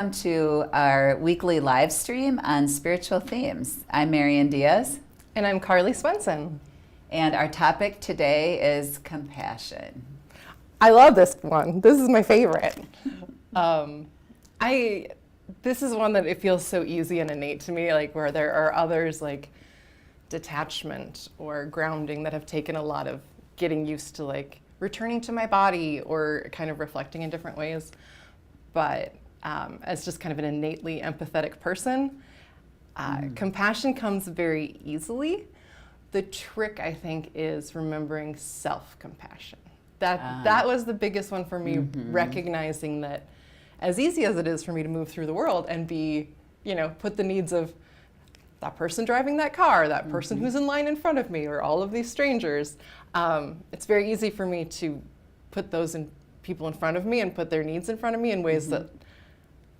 Welcome to our weekly live stream on spiritual themes. I'm Marian Diaz. And I'm Carly Swenson. And our topic today is compassion. I love this one. This is my favorite. This is one that it feels so easy and innate to me, like where there are others like detachment or grounding that have taken a lot of getting used to like returning to my body or kind of reflecting in different ways. But as just kind of an innately empathetic person, compassion comes very easily. The trick, I think, is remembering self-compassion. That was the biggest one for me, recognizing that as easy as it is for me to move through the world and put the needs of that person driving that car, that person who's in line in front of me, or all of these strangers, it's very easy for me to put those people in front of me and put their needs in front of me in ways that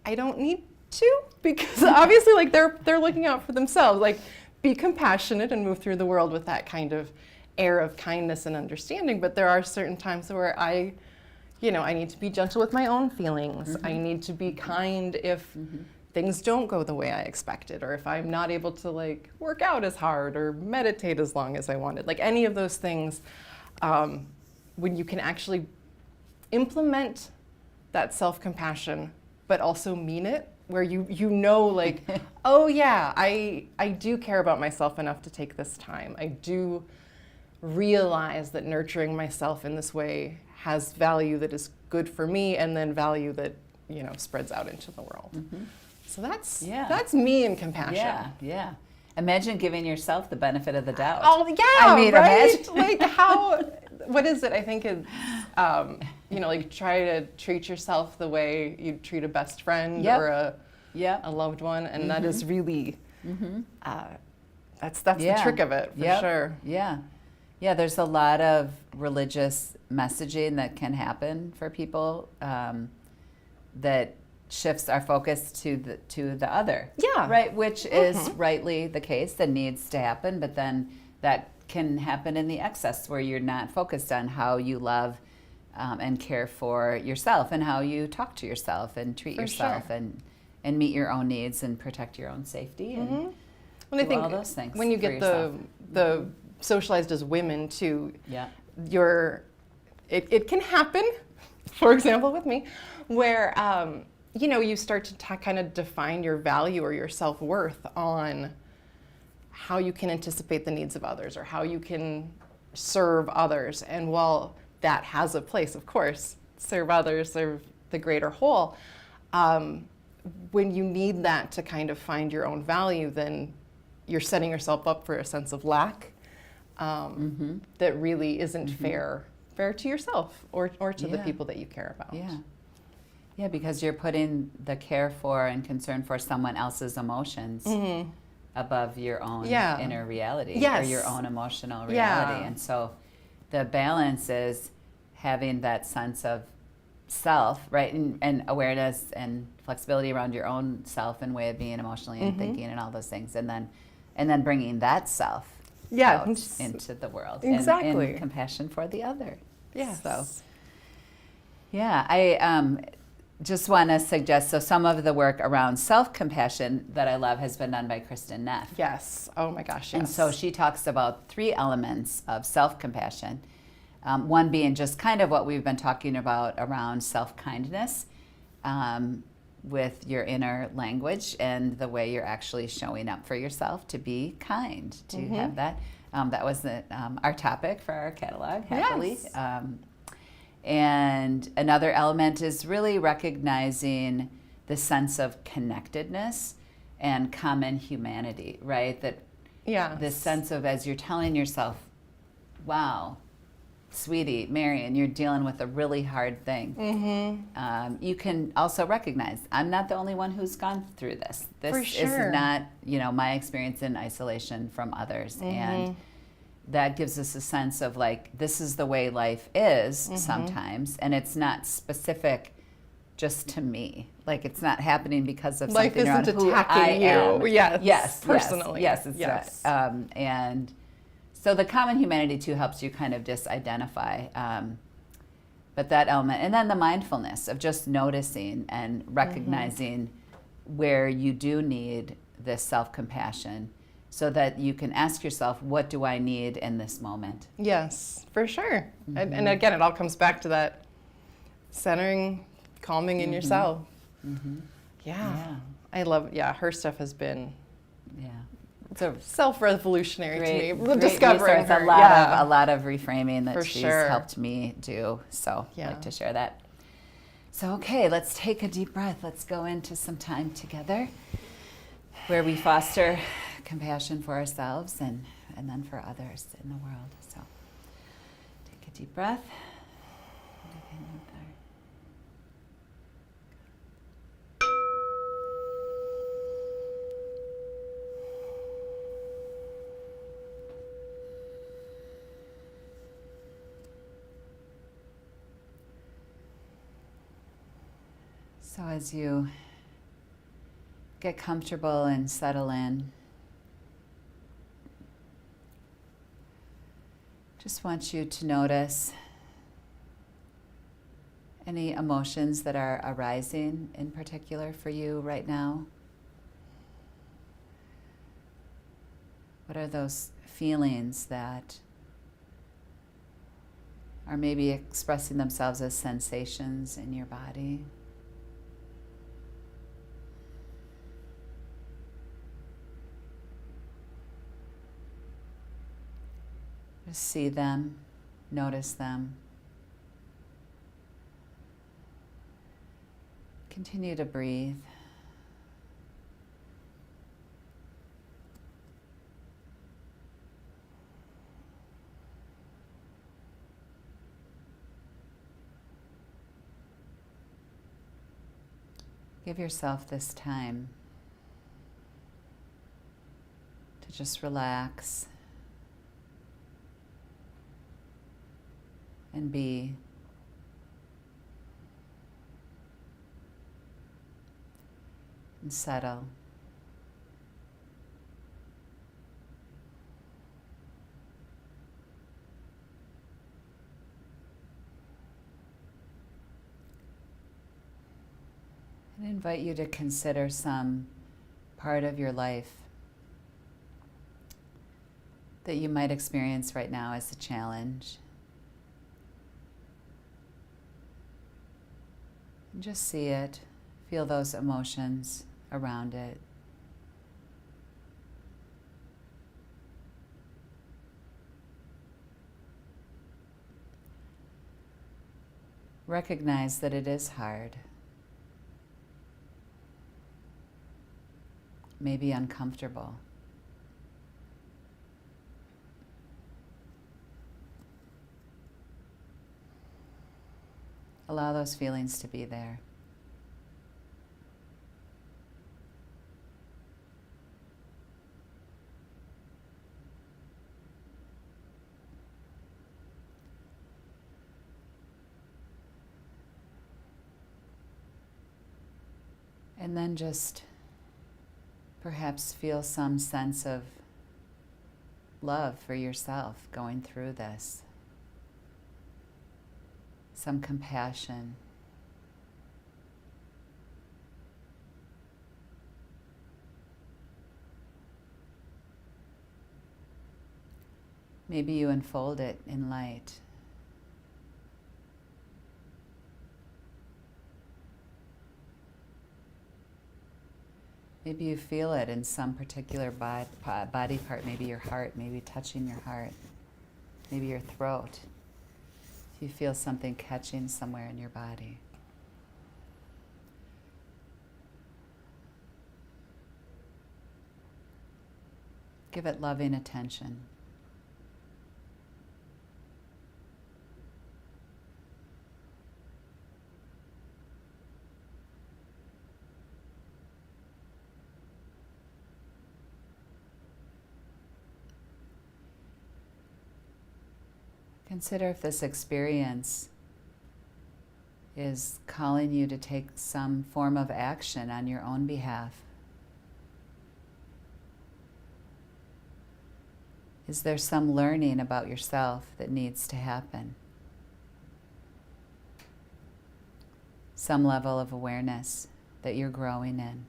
I don't need to, because obviously like they're looking out for themselves. Like, be compassionate and move through the world with that kind of air of kindness and understanding. But there are certain times where I need to be gentle with my own feelings. I need to be kind if things don't go the way I expected, or if I'm not able to like work out as hard or meditate as long as I wanted. Like any of those things, when you can actually implement that self-compassion, but also mean it, where you know like, oh yeah, I do care about myself enough to take this time. I do realize that nurturing myself in this way has value that is good for me, and then value that spreads out into the world. So that's me in compassion. Yeah. Imagine giving yourself the benefit of the doubt. Oh yeah, I mean, right? imagine. Like how? What is it? I think it's like try to treat yourself the way you'd treat a best friend or a loved one, and that is really that's the trick of it for sure. Yeah, there's a lot of religious messaging that can happen for people that shifts our focus to the other. Yeah. Right, which is rightly the case, that needs to happen, but then that can happen in the excess where you're not focused on how you love and care for yourself, and how you talk to yourself and treat yourself and meet your own needs and protect your own safety and I think all those things. When you get the socialized as women too, it can happen, for example with me, where you start to kind of define your value or your self-worth on how you can anticipate the needs of others or how you can serve others. And while that has a place, of course, serve others, serve the greater whole, when you need that to kind of find your own value, then you're setting yourself up for a sense of lack that really isn't fair to yourself or to the people that you care about. Yeah, because you're putting the care for and concern for someone else's emotions above your own inner reality or your own emotional reality. And so the balance is having that sense of self, right, and awareness and flexibility around your own self and way of being emotionally and thinking and all those things, and then bringing that self out into the world. And compassion for the other. So I just want to suggest, so some of the work around self-compassion that I love has been done by Kristen Neff. Yes. Oh my gosh, yes. And so she talks about 3 elements of self-compassion. One being just kind of what we've been talking about around self-kindness, with your inner language and the way you're actually showing up for yourself to be kind, to have that. That was our topic for our catalog, happily. Yes. And another element is really recognizing the sense of connectedness and common humanity, right? That this sense of, as you're telling yourself, wow, sweetie, Marian, you're dealing with a really hard thing. You can also recognize, I'm not the only one who's gone through this. This is not, my experience in isolation from others. And that gives us a sense of like, this is the way life is sometimes, and it's not specific just to me. Like, it's not happening because of life something around isn't who I attacking am. you. Yes, personally. Yes, it's not. And so the common humanity too helps you kind of just identify. But that element, and then the mindfulness of just noticing and recognizing where you do need this self-compassion, so that you can ask yourself, what do I need in this moment? Yes, for sure. And again, it all comes back to that centering, calming in yourself. Yeah. I love, her stuff has been so self-revolutionary to me. Great Discovering resource, her. a lot of reframing that For she's sure. helped me do. So I'd like to share that. So, okay, let's take a deep breath. Let's go into some time together where we foster compassion for ourselves and then for others in the world. So take a deep breath. So as you get comfortable and settle in, just want you to notice any emotions that are arising in particular for you right now. What are those feelings that are maybe expressing themselves as sensations in your body? Just see them, notice them. Continue to breathe. Give yourself this time to just relax and be. And settle. And I invite you to consider some part of your life that you might experience right now as a challenge. And just see it, feel those emotions around it. Recognize that it is hard, maybe uncomfortable. Allow those feelings to be there. And then just perhaps feel some sense of love for yourself going through this. Some compassion. Maybe you unfold it in light. Maybe you feel it in some particular body part, maybe your heart, maybe touching your heart, maybe your throat. If you feel something catching somewhere in your body. Give it loving attention. Consider if this experience is calling you to take some form of action on your own behalf. Is there some learning about yourself that needs to happen? some level of awareness that you're growing in.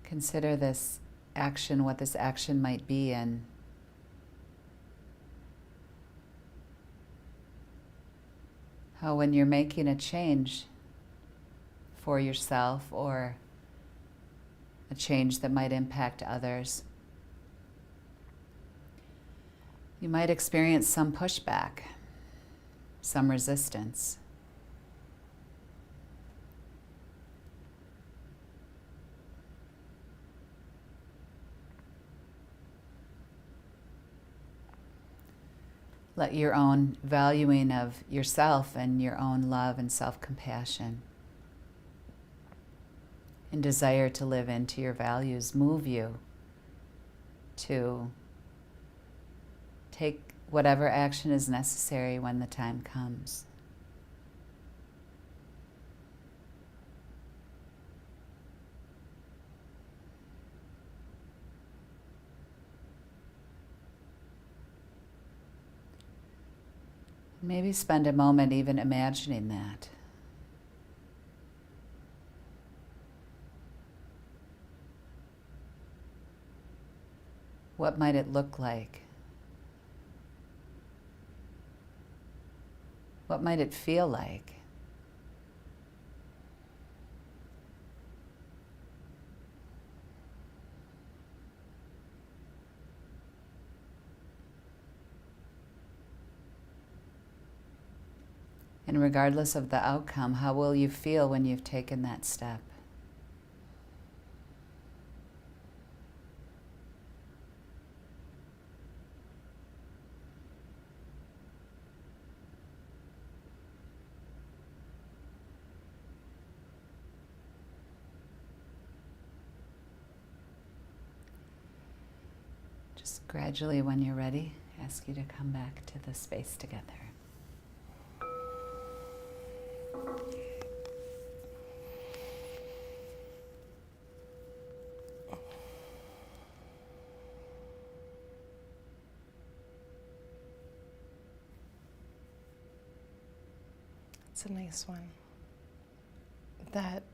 Consider this action, what this action might be, and how when you're making a change for yourself or a change that might impact others, you might experience some pushback, some resistance. Let your own valuing of yourself and your own love and self-compassion and desire to live into your values move you to take whatever action is necessary when the time comes. Maybe spend a moment even imagining that. What might it look like? What might it feel like? And regardless of the outcome, how will you feel when you've taken that step? Just gradually, when you're ready, ask you to come back to the space together. It's a nice one. That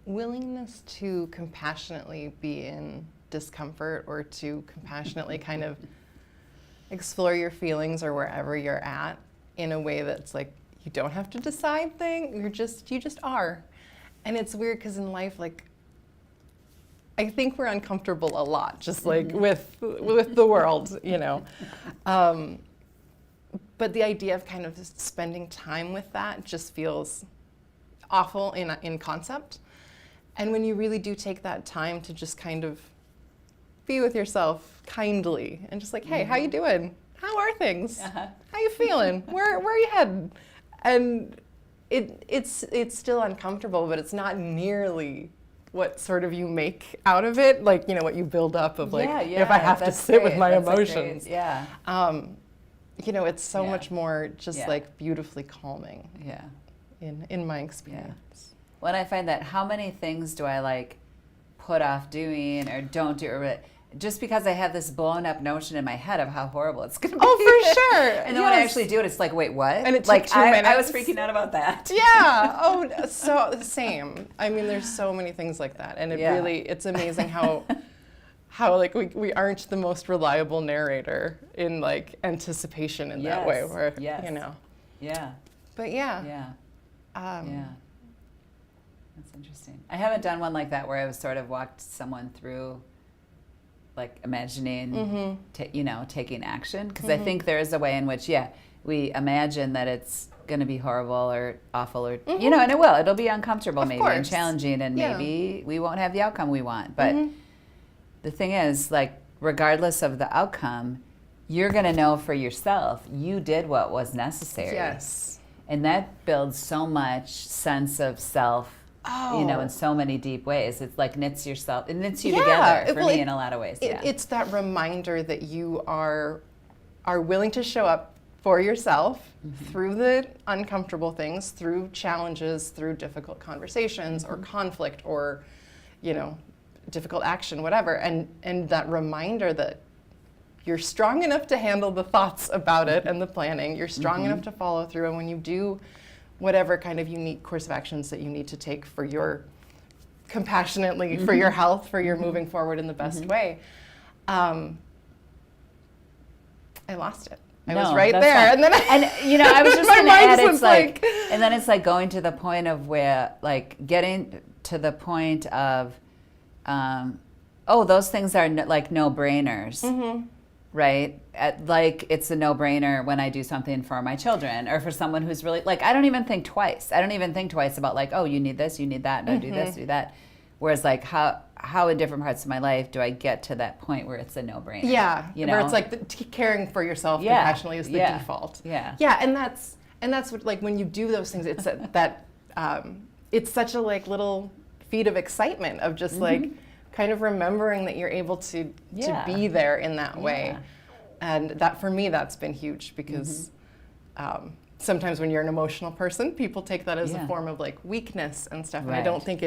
willingness to compassionately be in discomfort or to compassionately kind of explore your feelings or wherever you're at in a way that's like, you don't have to decide things, you just are. And it's weird because in life, like, I think we're uncomfortable a lot, just like with the world, you know. But the idea of kind of spending time with that just feels awful in concept. And when you really do take that time to just kind of be with yourself kindly and just like, hey, how you doing? How are things? How you feeling? Where are you headed? And it's still uncomfortable, but it's not nearly what sort of you make out of it, like, you know, what you build up of, like, if I have to sit with my emotions. You know, it's so much more just like beautifully calming. In my experience. When I find that, how many things do I like put off doing or don't do, or just because I have this blown up notion in my head of how horrible it's going to be. Oh, for sure. And then when I actually do it, it's like, wait, what? And it took like 2 minutes. I was freaking out about that. Yeah. Oh, so same. I mean, there's so many things like that, and it's amazing how like we aren't the most reliable narrator in like anticipation in that way, where you know. But that's interesting. I haven't done one like that where I was sort of walked someone through, like imagining, taking action. Because I think there is a way in which, we imagine that it's going to be horrible or awful or, you know, and it will. It'll be uncomfortable maybe and challenging, and maybe we won't have the outcome we want. But the thing is, like, regardless of the outcome, you're going to know for yourself you did what was necessary. Yes. And that builds so much sense of self, you know, in so many deep ways. It's like knits you together for me in a lot of ways. It's that reminder that you are willing to show up for yourself through the uncomfortable things, through challenges, through difficult conversations or conflict or, you know, difficult action, whatever. And that reminder that you're strong enough to handle the thoughts about it and the planning. You're strong enough to follow through. And when you do whatever kind of unique course of actions that you need to take for your compassionately, for your health, for your moving forward in the best way, I lost it. I was right there, fine. and then and you know, I was just going to add, it's like, and then it's like going to the point of where, like, getting to the point of, oh, those things are like no-brainers, right? Like, it's a no-brainer when I do something for my children, or for someone who's really, like, I don't even think twice. I don't even think twice about, like, oh, you need this, you need that, no, do this, do that. Whereas, like, how in different parts of my life do I get to that point where it's a no-brainer? Yeah, you know? where it's like caring for yourself compassionately is the default. Yeah, and that's what, like, when you do those things, it's that it's such a, like, little feat of excitement of just like kind of remembering that you're able to be there in that way, and that, for me, that's been huge because. Sometimes when you're an emotional person, people take that as a form of, like, weakness and stuff. And I don't think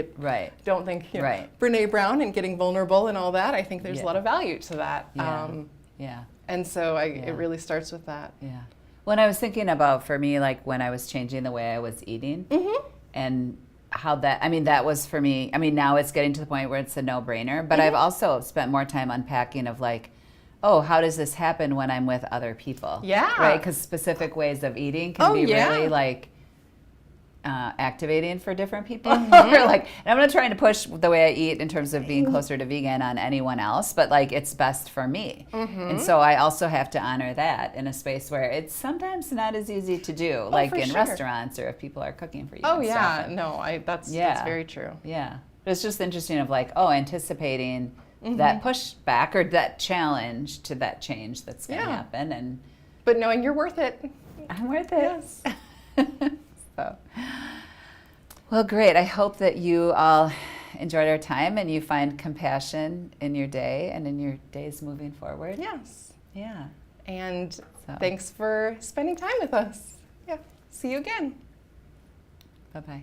don't think, you know, Brene Brown and getting vulnerable and all that, I think there's a lot of value to that. And so it really starts with that. Yeah. When I was thinking about, for me, like, when I was changing the way I was eating and how that, I mean, that was for me, I mean, now it's getting to the point where it's a no-brainer, but I've also spent more time unpacking of, like, oh, how does this happen when I'm with other people? Yeah. Right? Because specific ways of eating can be really, like, activating for different people. Or, like, and I'm not trying to push the way I eat in terms of being closer to vegan on anyone else, but, like, it's best for me. And so I also have to honor that in a space where it's sometimes not as easy to do, like in restaurants or if people are cooking for you. Oh, and yeah. stuff. No, that's very true. Yeah. But it's just interesting of, like, oh, anticipating that pushback or that challenge to that change that's going to happen, but knowing you're worth it. I'm worth it. Yes. So, well, great. I hope that you all enjoyed our time and you find compassion in your day and in your days moving forward. Yes. Yeah. And thanks for spending time with us. Yeah. See you again. Bye-bye.